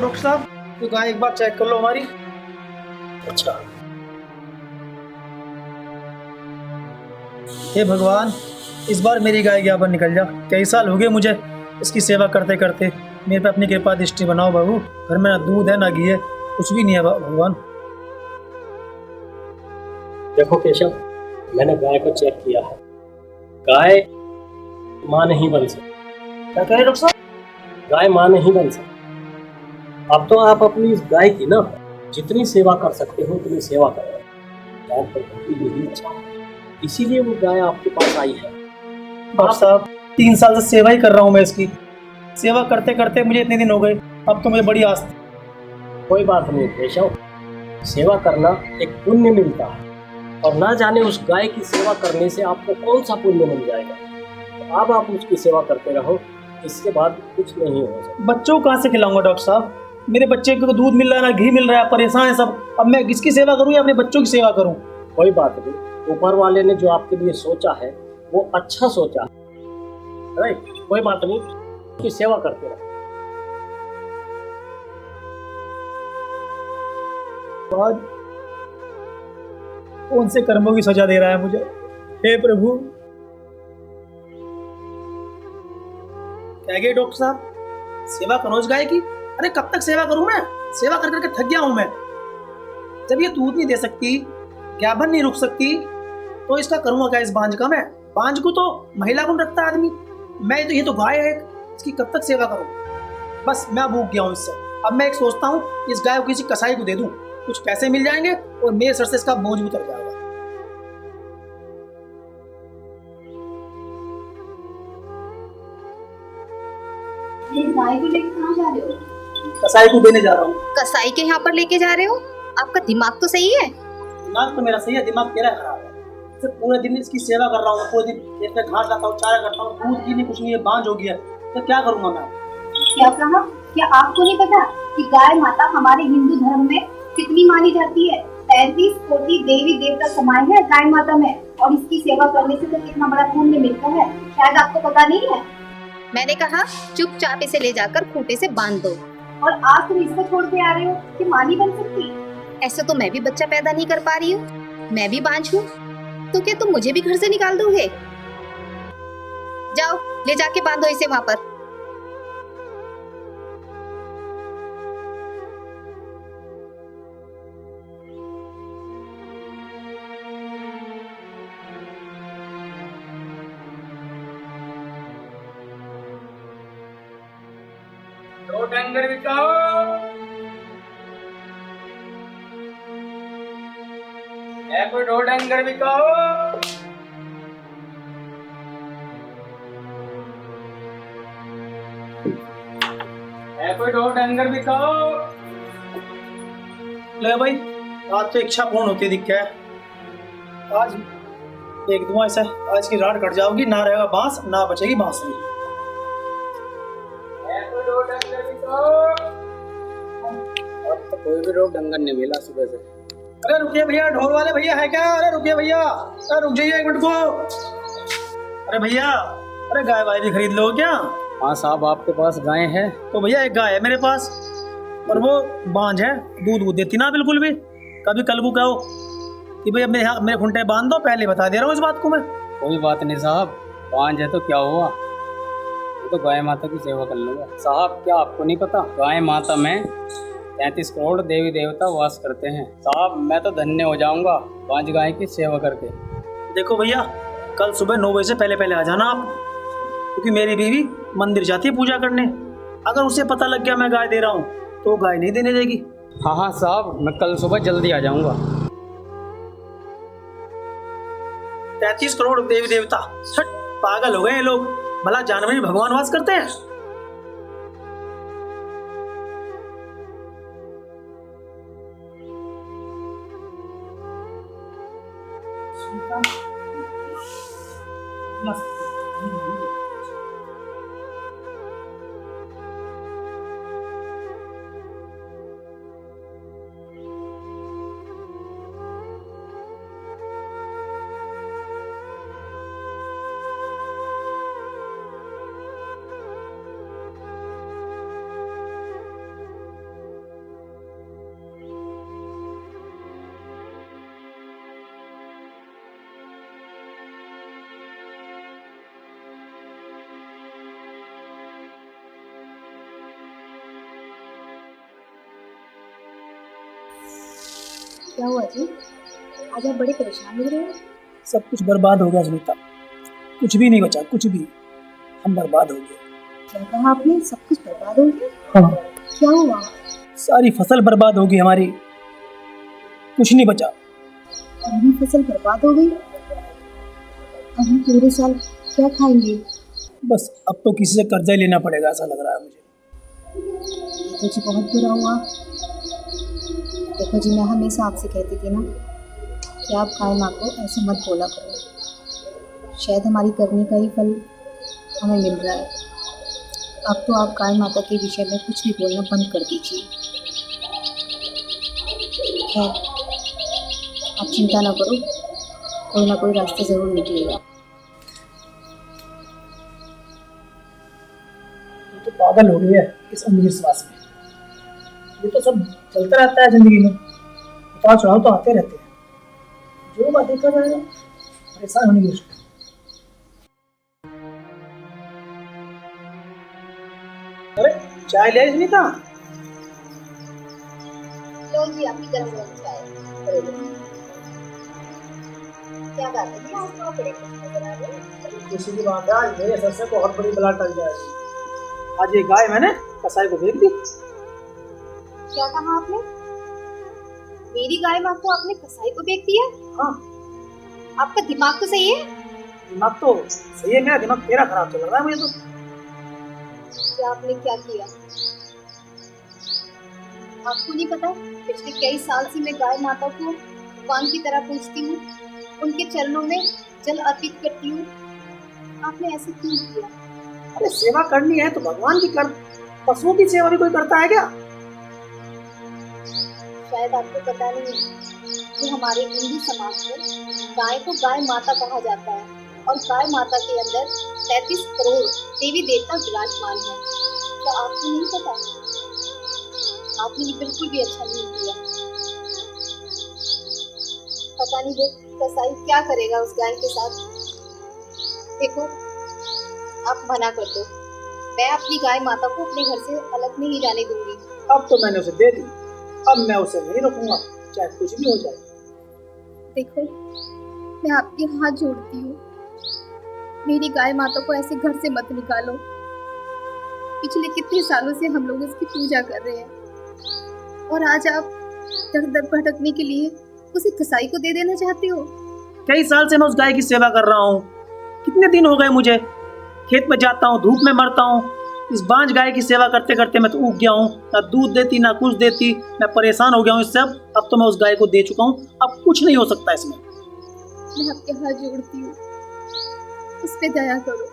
Doctor साहब, तो गाय एक बार चेक कर लो हमारी। अच्छा, हे भगवान, इस बार मेरी गाय यहाँ पर निकल जा। कई साल हो गए मुझे इसकी सेवा करते करते। मेरे पे अपनी कृपा दृष्टि बनाओ बाबू। घर में ना दूध है ना घी है, कुछ भी नहीं है भगवान। देखो केशव, मैंने गाय को चेक किया है। गाय माँ नहीं बन सकती। क्या कह रहे डॉक्टर साहब? गाय माँ नहीं बन सकती। अब तो आप अपनी इस गाय की ना जितनी सेवा कर सकते हो उतनी सेवा करो। गाय पर की यही इच्छा है, इसीलिए वो गाय आपके पास आई है। डॉक्टर साहब, 3 साल से सेवा ही कर रहा हूँ मैं इसकी। सेवा करते करते मुझे इतने दिन हो गए, अब तो मुझे बड़ी आस थी। कोई बात नहीं केशव, सेवा करना एक पुण्य मिलता है, और ना जाने उस गाय की सेवा करने से आपको कौन सा पुण्य मिल जाएगा। तो अब आप उसकी सेवा करते रहो, इसके बाद कुछ नहीं हो सकता। बच्चों को कहाँ से खिलाऊंगा डॉक्टर साहब? मेरे बच्चे को दूध मिल रहा है ना घी मिल रहा है, परेशान है सब। अब मैं किसकी सेवा करूँ या अपने बच्चों की सेवा करूँ? कोई बात नहीं, ऊपर वाले ने जो आपके लिए सोचा है वो अच्छा सोचा है, राइट? कोई बात नहीं, उसकी सेवा करते रहो। आज कौन से कर्मों की सजा दे रहा है मुझे? हे प्रभु। क्या गए डॉक्टर साहब, सेवा करो इस गाय की। अरे कब तक सेवा करूं मैं? सेवा कर करके थक गया हूं मैं। जब ये दूध नहीं दे सकती, ज्ञापन नहीं रुक सकती, तो इसका करूंगा क्या इस बांझ का मैं? बांझ को तो महिला गुण रखता है आदमी। मैं तो, ये तो गाय है, इसकी कब तक सेवा करूं? बस मैं भूख गया हूं इससे। अब मैं एक सोचता हूं, इस गाय को किसी कसाई को दे दूं, कुछ पैसे मिल जाएंगे और मेरे सर से इसका बोझ भी उतर जाएगा। ये गाय को लेकर कहाँ जा रहे हो? कसाई को देने जा रहा हूँ। कसाई के यहाँ पर लेके जा रहे हो? आपका दिमाग तो सही है? दिमाग तो मेरा सही है, दिमाग तेरा खराब है। सिर्फ पूरे दिन इसकी सेवा कर रहा हूँ, पूरे दिन खेत में घास लाता हूँ, चारा करता हूँ, दूध की नहीं कुछ नहीं है, बांझ हो गया। तो क्या करूँगा मैं? क्या कहा? क्या आपको नहीं पता कि गाय माता हमारे हिंदू धर्म में कितनी मानी जाती है? 33 कोटि देवी देवता समाये हैं गाय माता में, और इसकी सेवा करने से तो कितना बड़ा पुण्य मिलता है, शायद आपको पता नहीं है। मैंने कहा चुपचाप इसे ले जाकर खूंटे से बांध दो। और आज तुम इसको छोड़ के आ रहे हो कि माँ नहीं बन सकती? ऐसे तो मैं भी बच्चा पैदा नहीं कर पा रही हूँ, मैं भी बांझ हूँ, तो क्या तुम मुझे भी घर से निकाल दोगे? जाओ ले जाके बांधो इसे वहाँ पर। दो डंगर बिकाओ। है कोई दो डंगर बिकाओ। है कोई दो डंगर बिकाओ। ले भाई, आज तो इच्छा पूर्ण होती दिख गया है। आज देख दूंगा ऐसा, आज की रात कट जाओगी, ना रहेगा बांस ना बचेगी बांसुरी। है कोई दो डंगर बिकाओ। अब तो कोई भी रोग डंगर नहीं मिला सुबह से। अरे रुकिए भैया, ढोल वाले भैया है क्या? अरे रुकिए भैया, अरे रुक जाइए एक मिनट को। अरे भैया, अरे गाय वाय भी खरीद लो क्या? हाँ साहब, आपके पास गाय है? तो भैया एक गाय है मेरे पास, और वो बांझ है, दूध दूध देती ना बिल्कुल भी। कभी कल को कहो कि भैया मेरे खुंटे बांध दो, पहले बता दे रहा हूँ इस बात को मैं। कोई बात नहीं साहब, बांझ है तो क्या हुआ, तो गाय माता की सेवा कर लूंगा। साहब क्या आपको नहीं पता, गाय माता में 33 करोड़ देवी देवता वास करते हैं। साहब मैं तो धन्य हो जाऊंगा बांझ गाय की सेवा करके। देखो भैया, कल सुबह 9 बजे से पहले पहले आ जाना आप, क्योंकि मेरी बीवी मंदिर जाती है पूजा करने। अगर उसे पता लग गया मैं गाय दे रहा हूँ तो गाय नहीं देने देगी। हाँ हाँ साहब, मैं कल सुबह जल्दी आ जाऊंगा। 33 करोड़ देवी देवता, छट पागल हो गए ये लोग। भला जानवर ही भगवान वास करते हैं? क्या हुआ जी? आज आप बड़े परेशान लग रहे हो। सब कुछ बर्बाद हो गया सुनीता, कुछ भी नहीं बचा, कुछ भी। हम बर्बाद हो गए। क्या कहा आपने? सब कुछ बर्बाद हो गया? हाँ, क्या हुआ? सारी फसल बर्बाद हो गई हमारी, कुछ नहीं बचा। हमारी फसल बर्बाद हो गई। अब हम पूरे साल क्या खाएंगे? बस अब तो किसी से कर्जा ही लेना पड़ेगा, ऐसा लग रहा है मुझे। ये तो जी बहुत बुरा हुआ। देखो जी, मैं हमेशा आपसे कहती थी ना कि आप गाय माँ को ऐसे मत बोला करो। शायद हमारी करनी का ही फल हमें मिल रहा है। अब तो आप गाय माता के विषय में कुछ भी बोलना बंद कर दीजिए। खैर, आप चिंता ना करो, कोई ना कोई रास्ता ज़रूर निकलेगा। ये तो पागल हो गई है इस अंधविश्वास में। ये तो सब चलता रहता है जिंदगी में, उतार चढ़ाव तो आते रहते हैं। जो बात देखा जाएगा, परेशान होने की मुश्किल। अरे चाय ले सुनीता। लो जी, आपकी गर्म गर्म चाय। क्या बात है जी, आज तो आप बड़े खुश नजर आ रहे हैं। खुशी की बात है, आज मेरे सर से बहुत बड़ी बला टल जाएगी। आज ये गाय मैंने कसाई को बेच दी। क्या कहा आपने? मेरी गाय माँ को आपने कसाई को बेच दिया? हाँ, आपका दिमाग तो सही है? दिमाग तो सही है, मेरा दिमाग तेरा खराब चल रहा है मुझे तो। क्या आपने क्या किया? आपको नहीं पता, पिछले कई साल से मैं गाय माता को भगवान की तरह पूजती हूँ, उनके चरणों में जल अर्पित करती हूँ। आपने ऐसे क्यों किया? अरे सेवा करनी है तो भगवान की कर, पशुओं की सेवा भी कोई करता है क्या? शायद आपको पता नहीं है कि हमारे हिंदू समाज में गाय को गाय माता कहा जाता है और गाय माता के अंदर 33 करोड़ देवी देवता विराजमान है। क्या आपको नहीं पता? आपने ये बिल्कुल भी अच्छा नहीं किया। पता नहीं वो कसाई क्या करेगा उस गाय के साथ। देखो, आप मना कर दो, मैं अपनी गाय माता को अपने घर से अलग नहीं जाने दूंगी। अब तो मैंने उसे दे दी, अब मैं उसे नहीं रोकूंगा, चाहे कुछ भी हो जाए। देखो, मैं आपके हाथ जोड़ती हूँ, मेरी गाय माता को ऐसे घर से मत निकालो। पिछले कितने सालों से हम लोग उसकी पूजा कर रहे हैं और आज आप दर दर भटकने के लिए उसे कसाई को दे देना चाहते हो। कई साल से मैं उस गाय की सेवा कर रहा हूँ। कितने दिन हो गए मुझे, खेत में जाता हूँ, धूप में मरता हूँ। इस बांझ गाय की सेवा करते करते मैं तो ऊब गया हूँ, ना दूध देती ना कुछ देती। मैं परेशान हो गया हूँ इससे। अब तो मैं उस गाय को दे चुका हूँ, अब कुछ नहीं हो सकता इसमें। मैं आपके हाथ जोड़ती हूँ, उस पे दया करो।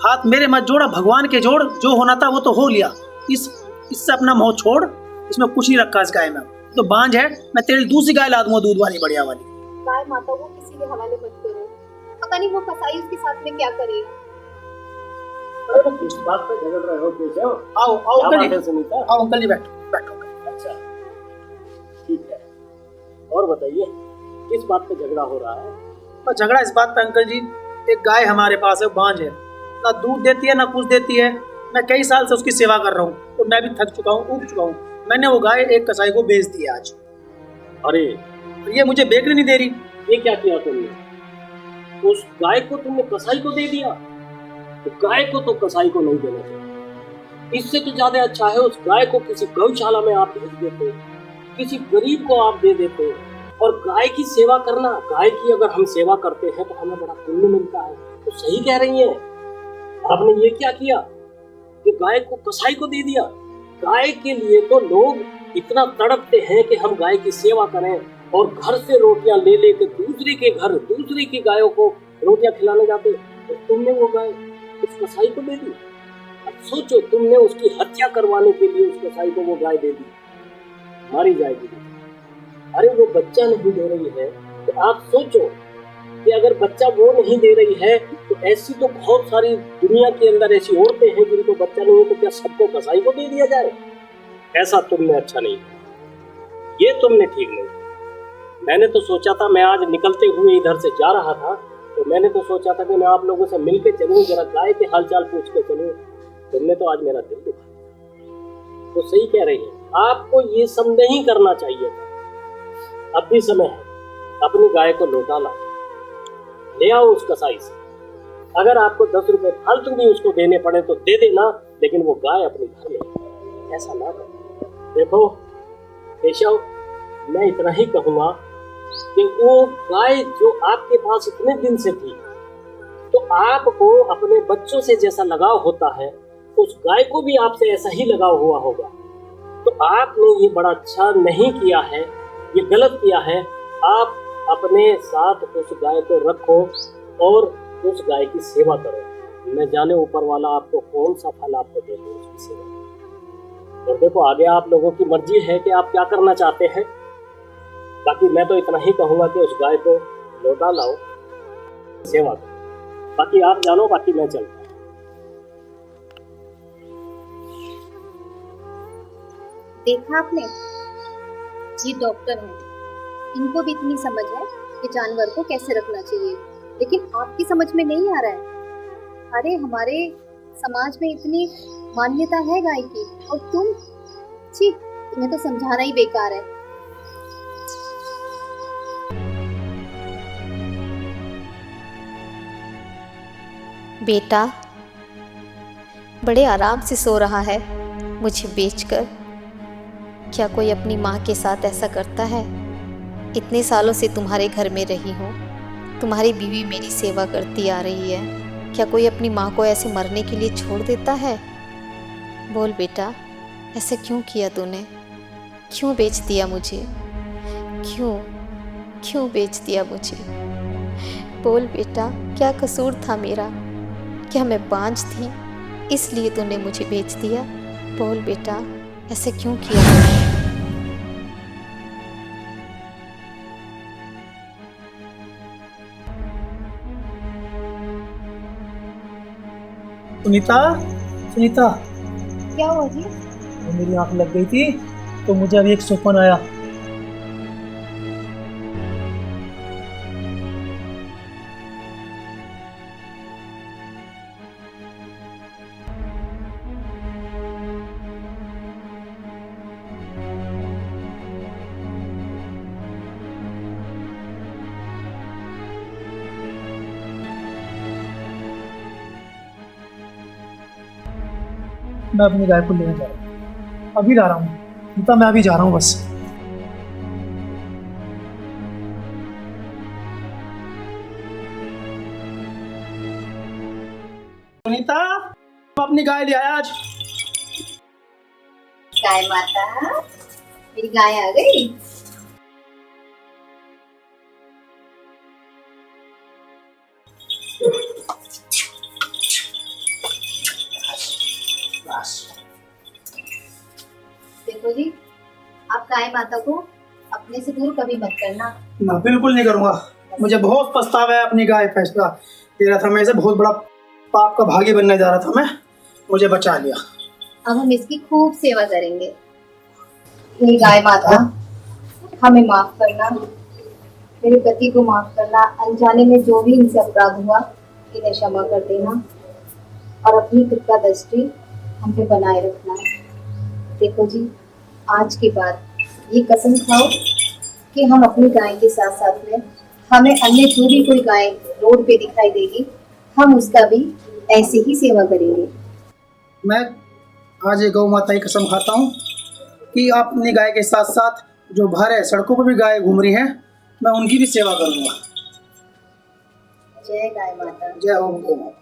हाथ मेरे मत जोड़ा, भगवान के जोड़। जो होना था वो तो हो लिया। इससे अपना मोह छोड़, इसमें कुछ नहीं रखा इस गाय में। तो बांझ है, मैं तेरी दूसरी गाय ला दूंगा, दूध वाली बढ़िया वाली। गाय माता को किसी के हवाले मत करो, पता नहीं वो कसाई उसके साथ में क्या करेगा। अरे किस बात पे झगड़ रहे हो केशव? आओ आओ क्या अंकल बात है जी, सुनीता? आओ अंकल जी, बैठो बैठो। अच्छा, ठीक है, और बताइए किस बात पे झगड़ा हो रहा है? और झगड़ा इस बात पे अंकल जी, एक गाय हमारे पास है, बांझ है, ना दूध देती है ना कुछ देती है। मैं कई साल से उसकी सेवा कर रहा हूँ और मैं भी थक चुका हूँ, ऊब चुका हूँ। मैंने वो गाय एक कसाई को बेच दी आज। अरे ये मुझे बेचने नहीं दे रही। ये क्या किया तुमने? उस गाय को तुमने कसाई को दे दिया? तो गाय को तो कसाई को नहीं देना चाहिए। इससे तो ज्यादा अच्छा है उस गाय को किसी गौशाला में आप भेज देते, किसी गरीब को आप दे देते। और गाय की सेवा करना, गाय की अगर हम सेवा करते हैं तो हमें बड़ा पुण्य मिलता है। तो सही कह रही हैं आपने। ये क्या किया कि गाय को कसाई को दे दिया? गाय के लिए तो लोग इतना तड़पते हैं कि हम गाय की सेवा करें और घर से रोटियां ले लेकर दूसरे के घर, दूसरे की गायों को रोटियां खिलाने जाते। तो तुमने वो गाय उस कसाई को दे दी। अब सोचो, तुमने उसकी हत्या करवाने के लिए उस कसाई को वो गाय दे दी, मारी जाएगी। अरे वो बच्चा नहीं दे रही है तो आप सोचो कि अगर बच्चा वो नहीं दे रही है तो ऐसी तो बहुत सारी दुनिया के अंदर ऐसी औरतें हैं जिनको बच्चा नहीं हो, तो क्या सबको कसाई को दे दिया जाए? ऐसा तुमने अच्छा नहीं, ये तुमने ठीक नहीं। मैंने तो सोचा था, मैं आज निकलते हुए इधर से जा रहा था तो मैंने तो सोचा था कि मैं आप लोगों से मिलके चलूं, जरा गाय के हालचाल पूछ के चलूं। तुमने तो आज मेरा दिल दुखा। तो सही कह रही है, आपको ये सब नहीं करना चाहिए था। अब भी समय है, अपनी गाय को लौटा लाओ, ले आओ उस कसाई से। अगर आपको 10 रुपए फालतू भी उसको देने पड़े तो दे देना, लेकिन वो गाय अपने घर ले, ऐसा ना करो। देखो केशव, मैं इतना ही कहूंगा कि वो गाय जो आपके पास इतने दिन से थी, तो आपको अपने बच्चों से जैसा लगाव होता है, उस गाय को भी आपसे ऐसा ही लगाव हुआ होगा। तो आपने ये बड़ा अच्छा नहीं किया है, ये गलत किया है। आप अपने साथ उस गाय को रखो और उस गाय की सेवा करो। न जाने ऊपर वाला आपको कौन सा फल आपको दे दे उसकी सेवा। और देखो आगे आप लोगों की मर्जी है कि आप क्या करना चाहते हैं। बाकी मैं तो इतना ही कहूँगा कि उस गाय को लौटा लाओ, सेवा करो। बाकी आप जानो, बाकी मैं चलता हूँ। देखा आपने, ये डॉक्टर हैं, इनको भी इतनी समझ है कि जानवर को कैसे रखना चाहिए, लेकिन आपकी समझ में नहीं आ रहा है। अरे हमारे समाज में इतनी मान्यता है गाय की, और तुम्हें तो समझाना ही बेकार है। बेटा बड़े आराम से सो रहा है मुझे बेचकर। क्या कोई अपनी माँ के साथ ऐसा करता है? इतने सालों से तुम्हारे घर में रही हूँ, तुम्हारी बीवी मेरी सेवा करती आ रही है। क्या कोई अपनी माँ को ऐसे मरने के लिए छोड़ देता है? बोल बेटा, ऐसा क्यों किया तूने? क्यों बेच दिया मुझे? क्यों बेच दिया मुझे? बोल बेटा, क्या कसूर था मेरा? क्या मैं बांझ थी इसलिए तूने मुझे बेच दिया? बोल बेटा, ऐसे क्यों किया तूने? सुनीता, क्या हुआ जी? मेरी आंख लग गई थी तो मुझे अभी एक सपना आया। मैं अपनी गाय को लेने जा रहा हूँ, अभी जा रहा हूँ सुनीता, मैं अभी जा रहा हूँ बस। सुनीता, मैं अपनी गाय ले आया आज। गाय माता, मेरी गाय आ गई। देखो जी, आप गाय माता को अपने से दूर कभी मत करना। ना, बिल्कुल नहीं करूँगा। मुझे बहुत पछतावा है अपनी गाय फैसला ले रहा था, मैं इसे बहुत बड़ा पाप का भागी बनने जा रहा था मैं, मुझे बचा लिया। अब हम इसकी खूब सेवा करेंगे। मेरी गाय माता, हमें माफ करना, मेरे पति को माफ करना, अनजाने में जो भी इनसे अपराध हुआ इन्हें क्षमा कर देना और अपनी कृपा दृष्टि हम पे बनाए रखना। देखो जी, आज के बाद ये कसम खाओ कि हम अपनी गाय के साथ साथ में हमें अन्य जो भी कोई गाय रोड पे दिखाई देगी, हम उसका भी ऐसे ही सेवा करेंगे। मैं आज ये गौ माता की कसम खाता हूँ कि आप अपनी गाय के साथ साथ जो बाहर है सड़कों पर भी गाय घूम रही हैं, मैं उनकी भी सेवा करूँगा। जय गाय माता। जय हो गौ माता।